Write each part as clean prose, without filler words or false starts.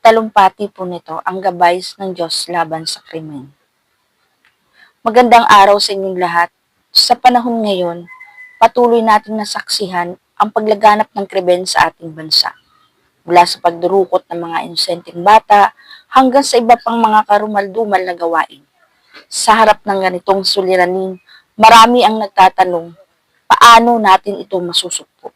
talumpati po nito ang gabay ng Diyos laban sa krimen. Magandang araw sa inyong lahat. Sa panahon ngayon, patuloy nating nasaksihan ang paglaganap ng krimen sa ating bansa. Mula sa pagdurukot ng mga inosenteng bata hanggang sa iba pang mga karumaldumal na gawain. Sa harap ng ganitong suliranin, marami ang nagtatanong, paano natin ito masusukpo?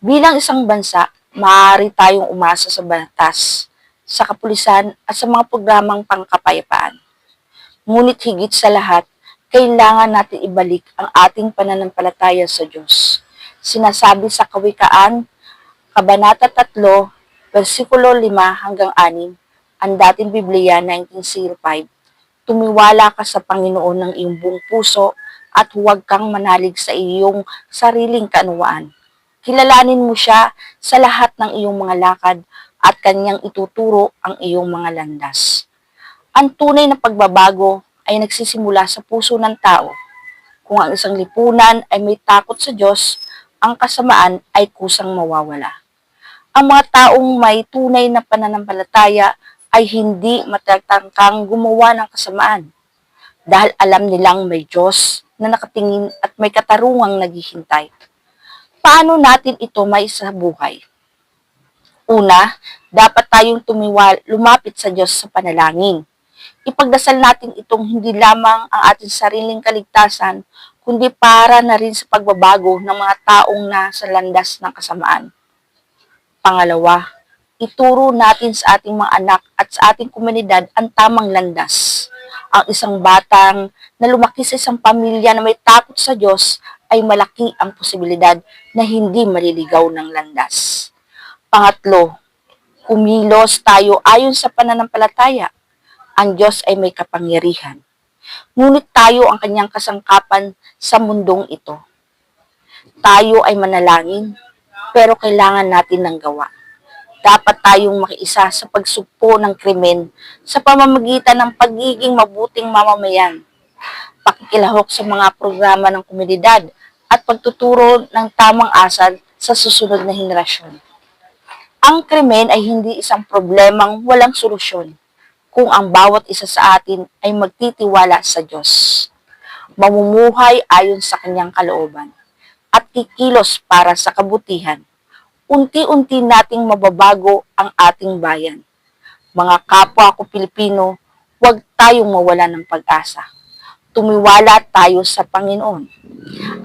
Bilang isang bansa, maaari tayong umasa sa batas, sa kapulisan at sa mga programang pangkapayapaan. Ngunit higit sa lahat, kailangan natin ibalik ang ating pananampalataya sa Diyos. Sinasabi sa Kawikaan, Kabanata 3, versikulo 5 hanggang 6, ang dating Biblia 1905, tumiwala ka sa Panginoon ng iyong buong puso at huwag kang manalig sa iyong sariling kaunawaan. Kilalanin mo siya sa lahat ng iyong mga lakad at kanyang ituturo ang iyong mga landas. Ang tunay na pagbabago ay nagsisimula sa puso ng tao. Kung ang isang lipunan ay may takot sa Diyos, ang kasamaan ay kusang mawawala. Ang mga taong may tunay na pananampalataya ay hindi matatangkang gumawa ng kasamaan dahil alam nilang may Diyos na nakatingin at may katarungang naghihintay. Paano natin ito maisabuhay? Una, dapat tayong lumapit sa Diyos sa panalangin. Ipagdasal natin itong hindi lamang ang ating sariling kaligtasan, kundi para na rin sa pagbabago ng mga taong nasa landas ng kasamaan. Pangalawa, ituro natin sa ating mga anak at sa ating komunidad ang tamang landas. Ang isang batang na lumaki sa isang pamilya na may takot sa Diyos ay malaki ang posibilidad na hindi maliligaw ng landas. Pangatlo, kumilos tayo ayon sa pananampalataya. Ang Diyos ay may kapangyarihan. Ngunit tayo ang kanyang kasangkapan sa mundong ito. Tayo ay manalangin, pero kailangan natin ng gawa. Dapat tayong makiisa sa pagsugpo ng krimen sa pamamagitan ng pagiging mabuting mamamayan, pakikilahok sa mga programa ng komunidad, at pagtuturo ng tamang asal sa susunod na henerasyon. Ang krimen ay hindi isang problemang walang solusyon kung ang bawat isa sa atin ay magtitiwala sa Diyos, mamumuhay ayon sa kanyang kalooban, at kikilos para sa kabutihan. Unti-unti nating mababago ang ating bayan. Mga kapwa ko Pilipino, huwag tayong mawala ng pag-asa. Tumiwala tayo sa Panginoon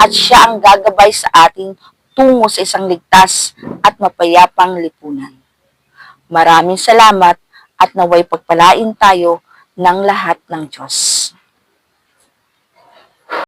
at siya ang gagabay sa atin tungo sa isang ligtas at mapayapang lipunan. Maraming salamat at naway pagpalain tayo ng lahat ng Diyos.